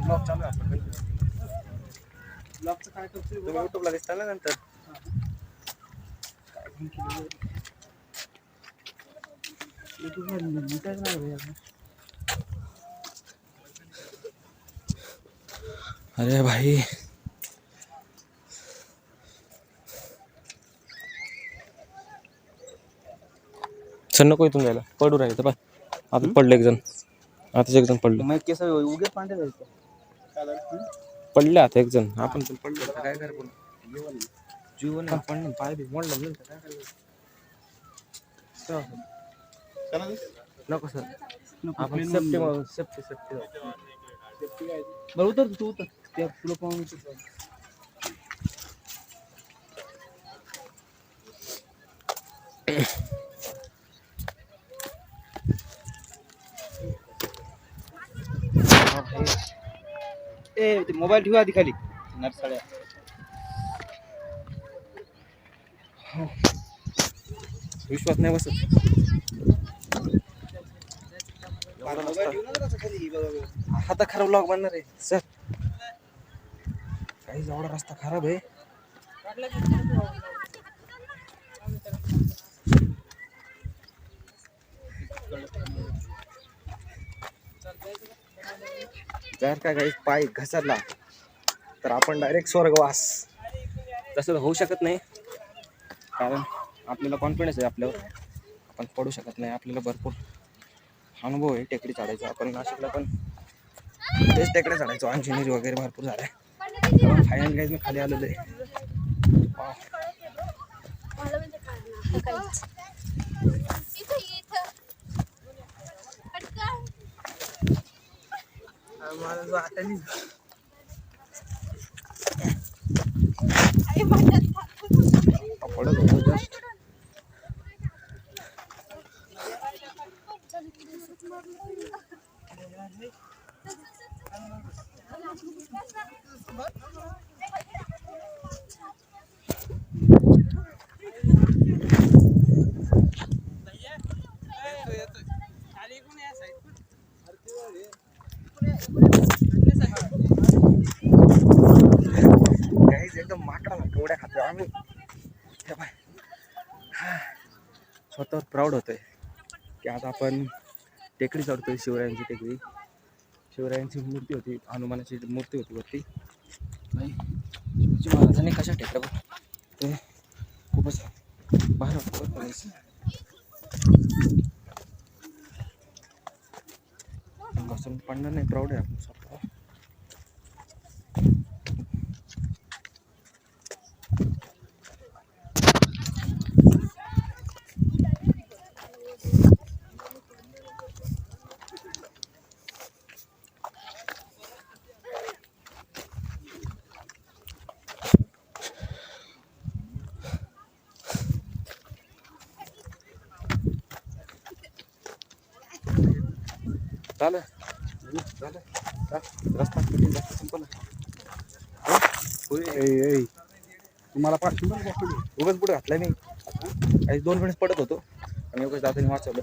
Blog चालू आहे आपलं. ब्लॉगचं काय करतोय तुम्ही युट्यूबला दिसता ना नंतर. अरे भाई सर नको इथून जायला, पडू राहिले तर आता पडले एक जण, आताच एक जण पडले. मग केस उगे पांढरे पडले आता एक जण. आपण पण पडलो काय कर पण जीवन पण पाय बी मोडलं काय करायचं. नको सर आपण सेफ्टी बरं उतर तू उतर त्या तुला पाहून ए मोबाईल ठेवा आधी खाली नरसाळ्या. विश्वास नाही बसत. आता खराब लॉक बनणार आहे सर. काही एवढा रस्ता खराब आहे. जर का काही पाय घसरला तर आपण डायरेक्ट स्वर्गवास. तसं होऊ शकत नाही कारण आपल्याला कॉन्फिडन्स आहे आपल्यावर. आपण पडू शकत नाही. आपल्याला भरपूर अनुभव आहे टेकडी चढायचा. आपण नाशिकला पण तेच टेकडे चढायचो. इंजिनिअरिंग वगैरे भरपूर झालंय. फायनल गाईज मी खाली आलेलो आहे. पडत होतो जस्ट. एकदम माकडा उड्या खातोय आम्ही. स्वतःवर प्राऊड होतोय की आता आपण टेकडी चढतोय. शिवरायांची टेकडी. शिवरायांची मूर्ती होती, हनुमानाची मूर्ती होती वरती. नाही शिवाजी महाराजांनी कशा टेकड्या ते खूपच बाहेर होतं. घसरून पडणार नाही. प्राऊड आहे आपण स्वतः. झालं रस्ता सिंपल आहे. तुम्हाला उगाच पुढे घातलाय मी. काही 2 वेळेस पडत होतो आणि उगाच दादाने वाचवलं.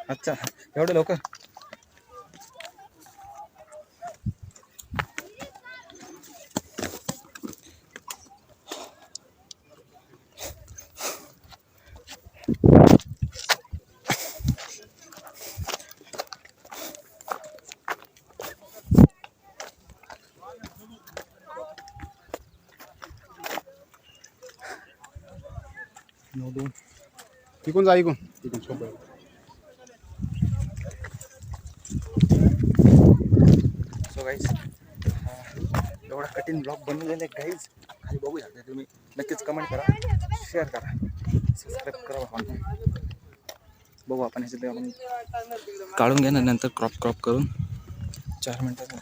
अच्छा एवढं लवकर. तिकून जा इकून सोबत. सो गाईज एवढा कठीण ब्लॉग बनवलेला आहे गाईज. खाली बघू शकता तुम्ही. नक्कीच कमेंट करा, शेअर करा, सबस्क्राईब करा. बघू आपण ह्याच्यात आपण काढून घ्या नंतर क्रॉप करून 4 मिनिटात.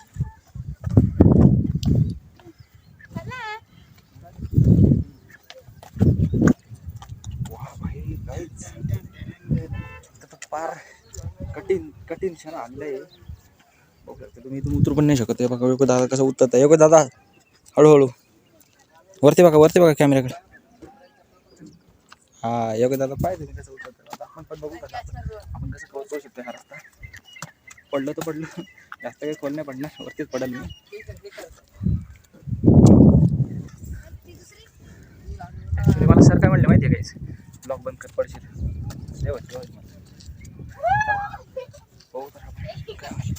फार कठीण क्षण आणलंय. तुम्ही इथून उतरू पण नाही शकत. बघा योग्य दादा कसं उतरत आहे. योग्य दादा हळूहळू वरती बघा कॅमेऱ्याकडे. हा योग्य दादा पाहिजे कसं उतरत. पण बघू कसं आपण कसं कवर करू शकतो हा रस्ता. पडलं तर पडलं, जास्त काही खोल नाही पडणार, वरतीच पडेल मी. ऍक्च्युली मला सर काय म्हणले माहिती आहे काहीच, ब्लॉग बंद कर पडशील. बघू तर आपण काय होईल.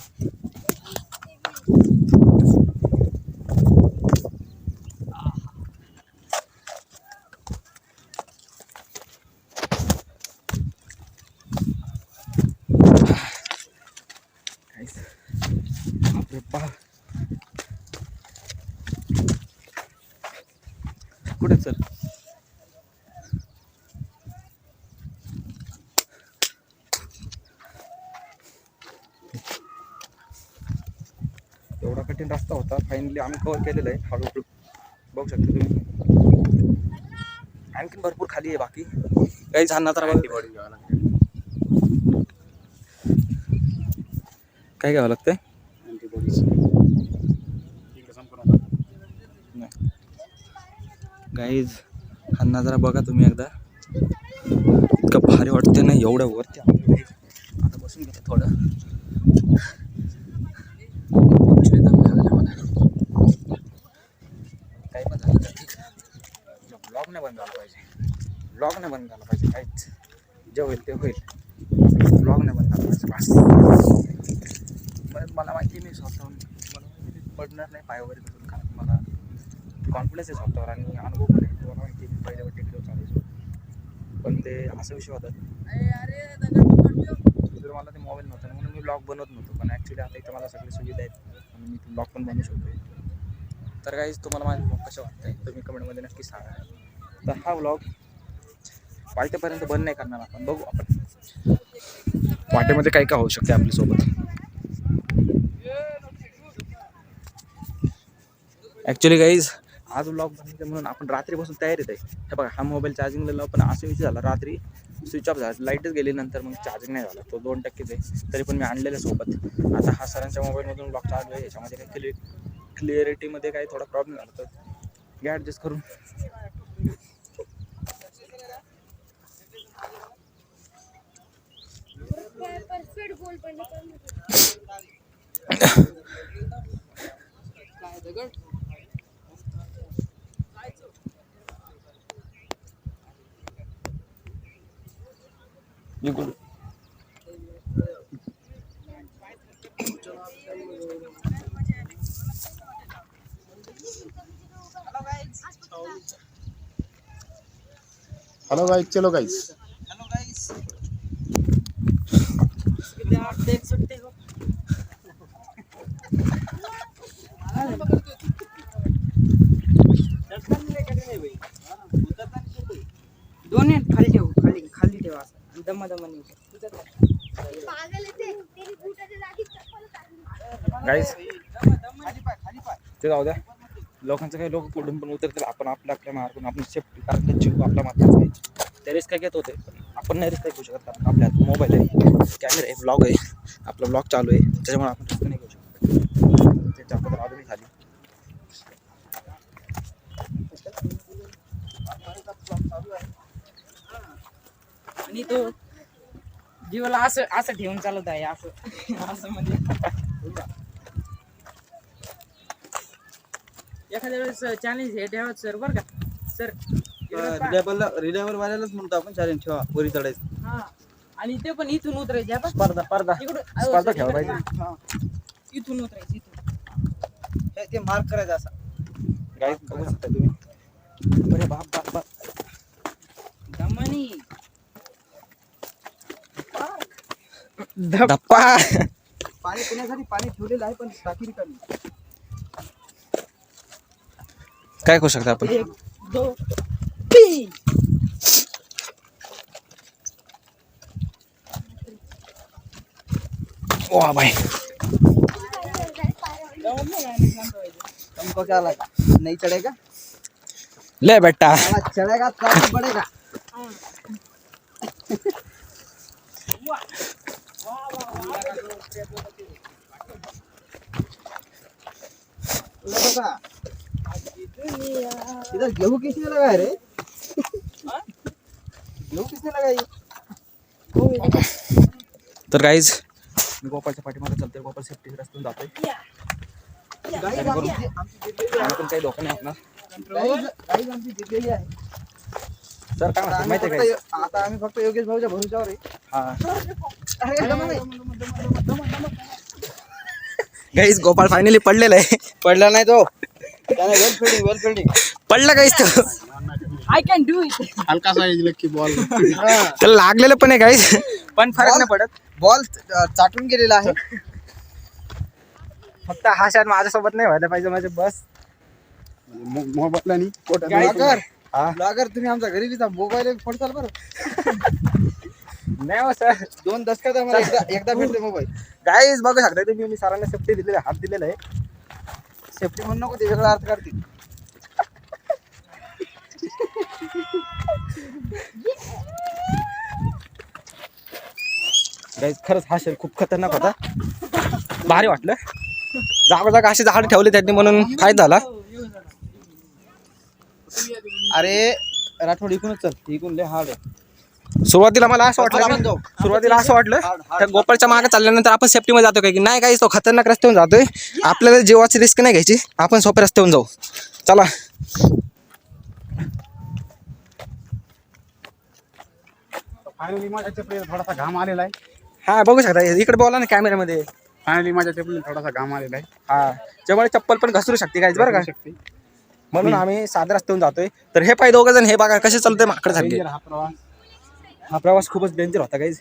बापरे बाप, कुठे सर? एवढा कठीण रस्ता होता, फायनली आम्ही कव्हर केलेला आहे हळूहळू. बघू शकता तुम्ही, आणखीन भरपूर खाली आहे बाकी. काही जाणार तर काय घ्यावं लागतंय? गाईज हा नजारा बघा तुम्ही एकदा, इतकं भारी वाटते ना. एवढ्या वरती आता बसून घेते थोडं. ॲक्च्युली दम लागला मला. काही पण झालं तर ठीक, ब्लॉग नाही बंद झाला पाहिजे, ब्लॉग नाही बंद झाला पाहिजे. काहीच जे होईल ते होईल, ब्लॉग नाही बंद झाला पाहिजे बस. मला माहिती नाही स्वतःहून, मला पडणार नाही पाय वगैरे करून, कारण मला कॉन्फिडन्स आहे स्वतःवर आणि अनुभव पण आहे. तुम्हाला माहिती आहे पहिल्या वाटी व्हिडिओ चालायचो, पण ते असा विषय होता तर मला ते मोबाईल नव्हता म्हणून मी ब्लॉग बनवत नव्हतो. पण ॲक्च्युली आता इथं मला सगळी सुविधा आहेत आणि मी ब्लॉग पण बनवू शकतो. तर काहीच तुम्हाला माझे ब्लॉग कसे वाटतंय तुम्ही कमेंटमध्ये नक्की सांगा. तर हा ब्लॉग वाटेपर्यंत बंद नाही करणार आपण, बघू आपण वाटेमध्ये काय काय होऊ शकते आपल्यासोबत. ॲक्च्युली गाईज आज ब्लॉग बनवायचं म्हणून आपण रात्रीपासून तयारीत आहे. हे बघा हा मोबाईल चार्जिंगला लावला, पण असं विषय झाला रात्री स्विच ऑफ झाला, लाईटच गेली, नंतर मग चार्जिंग नाही झाला. तो 2%च आहे, तरी पण मी आणलेलं सोबत. आता हा सरांच्या मोबाईलमधून ब्लॉग चालू आहे, याच्यामध्ये काही क्लिअरिटीमध्ये काही थोडा प्रॉब्लेम झाला तर घ्या ॲडजस्ट करून. हेलो गाइस, चलो गाइस। हेलो गाइस, आप देख सकते हो। दोन्ही खाली ठेव, खाली खाली ठेवा असं दमा दमाने. गाईज खाली पाय. ते जाऊ द्या, लोकांचं काही लोक पुढून पण उतरतील, आपण आपल्या मार्गून आपण सेफ्टी, कारण का जीव आपला महत्वाचा आहे. ते रिस्क काय घेत होते, आपण नाही रिस्क घेऊ शकत, कारण आपल्या हातात मोबाईल आहे, कॅमेरा आहे, ब्लॉग आहे, आपला ब्लॉग चालू आहे, त्याच्यामुळे आपण रिस्क नाही घेऊ शकत. त्याच्या अगोदर आधुनिक झाली आणि तो जीवाला असं असं ठेवून चालत आहे, असं असं म्हणजे एखाद्या वेळेस चॅलेंज हे ठेवा सर, बरं का सर. रिलेबल वाल्यालाच म्हणतो आपण चॅलेंज ठेवा, वरी चढायचं. हा, आणि ते पण इथून उतरायचे आपण स्पर्धा स्पर्धा ठेवा पाहिजे. इथून उतरायचं, इथून ते मार्क करायचं असा. गाईज बघू शकता तुम्ही. अरे बाप बाप बाप, दमानी धप्पा. पाणी पिण्यासाठी पाणी ठेवलेलं आहे, पण टाकी रिकामी. काय करू शकता आपण? 1 2 3. वाह भाई, तुमको क्या लगा, नहीं चढ़ेगा? ले बेटा. चढ़ेगा तो आगे बढ़ेगा. इधर गेहूं किसने लगाया रे? गेहूं किसने लगाई? वो तर गाईज मी गोपाळच्या पाठीमागे चालतोय. गोपाळ सेफ्टी रस्त्यातून जातोय. मला पण काही धोका नाही होणार. सर काय म्हणतात माहिती आहे का? आता आम्ही फक्त योगेश भाऊच्या भरोशावर आहे. गाईज गोपाळ फायनली पडलेला आहे. पडला नाही तो. त्याने वेल फिल्डिंग पडला गाईज तो. I can do it. हलका सा लक्की बॉल. त्याला लागलेलं पण आहे गाईज, पण फरक नाही पडत. बॉल चाटून गेलेला आहे. फक्त हा शॉट माझ्यासोबत नाही व्हायला पाहिजे. माझे बस मोबाईल आणि ब्लॉगर तुम्ही आमच्या घरी लिहिता मोबाईल फोडताल बरं. नाही हो सर. 2 दशकात आम्हाला एकदा भेटते मोबाईल. गाईज बघू शकता तुम्ही, मी सरांना सेफ्टी दिलेली, हात दिलेला आहे. सेफ्टी म्हणून नको, ते वेगळा अर्थ काढतील. गाईज खरंच हा शेर खूप खतरनाक होता. भारी वाटलं. जागा अशी झाड ठेवली त्यांनी म्हणून फायदा झाला. अरे राठोड इकूनच चल, इकून लय हार्ड आहे. सुरुवातीला मला असं चला आपण वाटलं जाऊ. सुरुवातीला असं वाटलं त्या गोपाळच्या मागे चालल्यानंतर आपण सेफ्टीमध्ये जातो काय की नाही. काही तो खतरनाक रस्त्यावरून जातोय, आपल्याला जीवाची रिस्क नाही घ्यायची, आपण सोप्या रस्त्यावरून जाऊ. चला. फायनली माझ्या चपलीला थोडासा घाम आलेला आहे. हा बघू शकता, इकडे बोला ना कॅमेऱ्यामध्ये. फायनली माझ्या चपलीला थोडासा घाम आलेला आहे. हा त्यामुळे चप्पल पण घसरू शकते काय बरं का. शकते. म्हणून आम्ही साध्या रस्त्यावरून जातोय. तर हे पाय दोघं जण हे बघा कसे चालतंय माकड सारखे. Danger हा प्रवास. हा प्रवास खूपच डेंजर होता गाईज.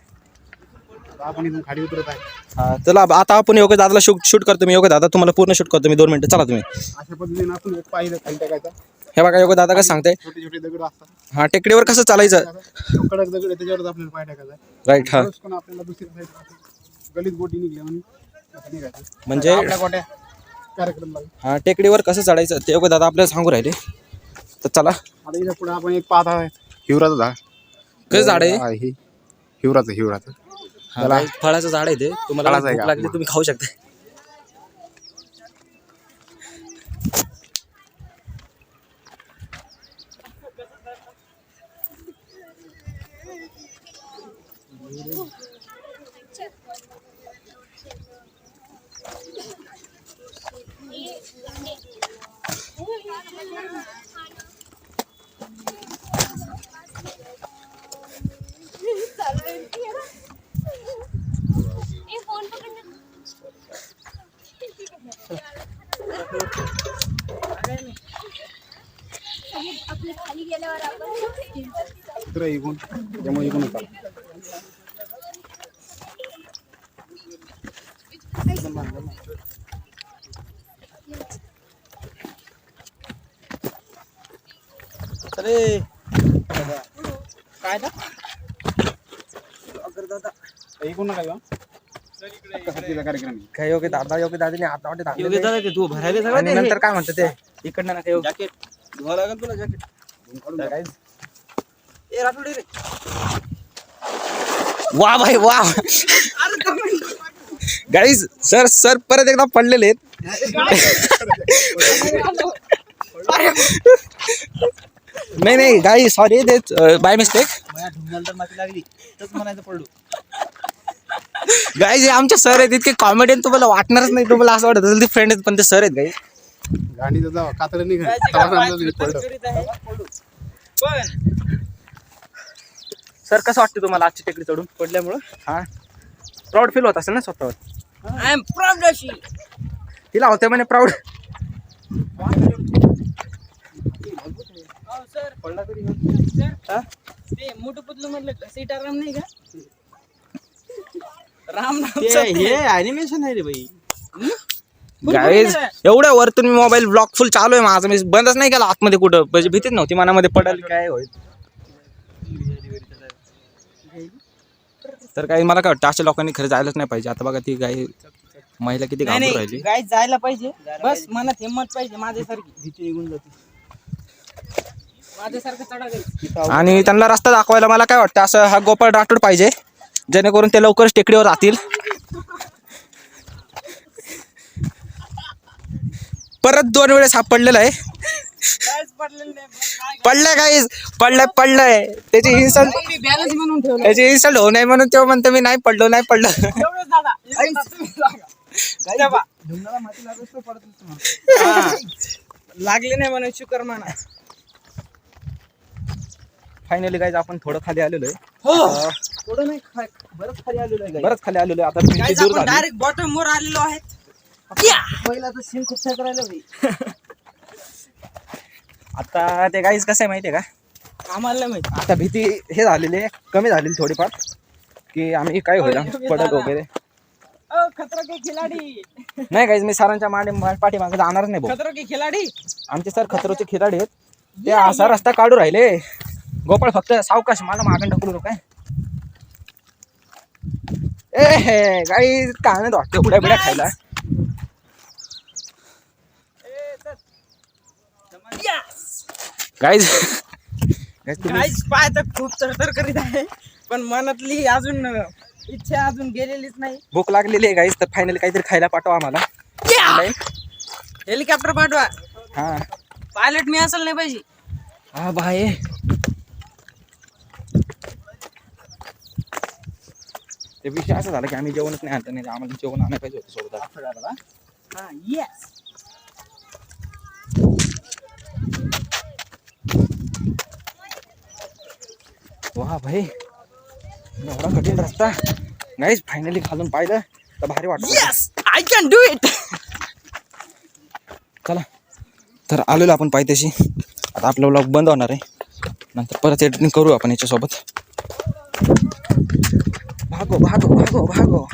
आपण इथून खाली उतरत आहे. हा चला आता आपण योग्य दादाला शूट करतो. मी योग्य दादा तुम्हाला पूर्ण शूट करतो मी 2 मिनिटं. चला तुम्ही. अशा पद्धतीने आपण एक पाहिलं खाली टाकायचा. हे बघा योग्य दादा कसं सांगताय. छोटे छोटे दगड असतात. हा टेकडीवर कसं चालायचं. कडक दगड आहे, त्याच्यावरच आपल्याला पाय टाकायचा. राईट. हा पण आपल्याला दुसरी साईड गलीत गोटी निघली म्हणून आता निघायचं. म्हणजे आपल्या गोट्या कार्यक्रम लागेल. हा टेकडीवर कसं चढायचं ते योग्य दादा आपल्याला सांगू राहिले. तर चला. आता इथं पुढे आपण एक पाहत आहे हिवराचं झाड. कसं झाड आहे. हे हिवराचं त्याला फळाचं झाड आहे ते. तुम्हाला फळाचं आहे भूक का? लागली तुम्ही खाऊ शकता. आपल्या खाली गेल्यावर आपण इकडे इकून त्यामुळे इकून होता. अरे काय दा? इकून नका जाऊ. हत्तीचा कार्यक्रम आहे. काय योग्य दादा योग्य दादाने हात वाटे योगेश टाकले दादा ते तू भरायला सगळं आणि नंतर काय म्हणतात ते इकडनं ना काही जॅकेट धुवा लागेल तुला जॅकेट. ए राठोड रे. वा भाई वा. गाईज सर परत एकदा पडलेले आहेत. नाही गाई सॉरी ते बाय मिस्टेक. माझ्या ढुंगाला तर माती लागली तच म्हणायचं पडलो. गाईज हे आमचे सर आहेत. इतके कॉमेडियन तुम्हाला वाटणारच नाही. तुम्हाला असं वाटत असेल ते फ्रेंड आहेत पण ते सर आहेत गाई. गाडीचं जाऊ कातर निघाल. पण सर कसं वाटतं तुम्हाला आजची टेकडी चढून पडल्यामुळं. हा प्राऊड फील होत असेल ना स्वतःवर. आय एम प्राऊड अशी. तिला होते म्हणे प्राऊड. सर पडला तरी सर ते मोठं पुतलं म्हटलं घसीटा राम नाही का. राम नाम हे ॲनिमेशन आहे रे भाई. गाईज एवढ्या वरतून मी मोबाईल ब्लॉक फुल चालू आहे माझा. मी बंदच नाही केला आतमध्ये कुठं. म्हणजे भीतीच नव्हती मनामध्ये पडेल काय होईल. तर काही मला काय वाटतं अशा लोकांनी खरं जायलाच नाही पाहिजे. आता बघा ती गाई महिला किती नाही घाबरून नाही राहिली. गाय जायला पाहिजे. बस मनात हिंमत पाहिजे माझ्यासारखी. भीती निघून जाते. माझ्यासारखं चढा. आणि त्यांना रस्ता दाखवायला मला काय वाटतं असं हा गोपाळ राठोड पाहिजे जेणेकरून ते लवकरच टेकडीवर राहतील. परत 2 वेळेस हा पडलेला आहे. काहीच पडलेलं नाही पण काय पडलंय गाईज, पडलंय त्याची इन्सल्ट, मी बॅलन्स म्हणून ठेवलं त्याची इन्सल्ट होऊ नये म्हणून तेव्हा म्हणतो मी नाही पडलो. एवढंच दादा तुम्ही सांगा. तेव्हा. ढुंगाला माती लागत तर पडतच तुम्हाला. हा. लागले नाही म्हणून शुकर म्हणा. फायनली गाईज आपण थोडं खाली आलेलो आहे. हो थोडं नाही बरंच खाली आलेलो आहे बरंच खाली आलेलो आहे. आता भिंती Guys, दूर आपण झाली. डायरेक्ट बॉटम वर आलेलो आहेत. पहिला तर सीन खूप छान राहिलं भाई. आता ते गाईज कसं आहे माहिती आहे का, आम्हाला नाही माहिती. आता भीती हे झालेली आहे, कमी झालेली थोडीफार, की आम्ही काय होईल पडत वगैरे खतरो के खिलाडी, नाही. गाईज मी सरांच्या पाठीमागे जाणारच नाही भाऊ. खतरो के खिलाडी. आमचे सर खतरोचे खिलाडी आहेत. ते असा रस्ता काढू राहिले. गोपाळ फक्त सावकाश, मला मागं ढकलू नको काय. ए हे गाईज काय नाही वाटतं उड्या बिड्या खायला. गाईज गाईस पाय तर खूप तरतर करीत आहे, पण मनातली अजून इच्छा अजून गेलेलीच नाही. भूक लागलेली आहे गाईज, तर फायनली काहीतरी खायला पाठवा आम्हाला. हेलिकॉप्टर पाठवा. हा पायलट मी असेल नाही पाहिजे. हा बाय. ते विषय असं झाला की आम्ही जेवणच नाही आणलं, नाही तर आम्हाला जेवण आणायला पाहिजे होतं सोबत. हा येस. वा भाई, एवढा कठीण रस्ता. गाईज फायनली खालून पाहिलं तर भारी वाटत. Yes I can do it. चला तर आलेलो आपण पायथ्याशी. आता आपला व्लॉग बंद होणार आहे, नंतर परत एडिटिंग करू आपण याच्यासोबत. भागो भागो भागो भागो.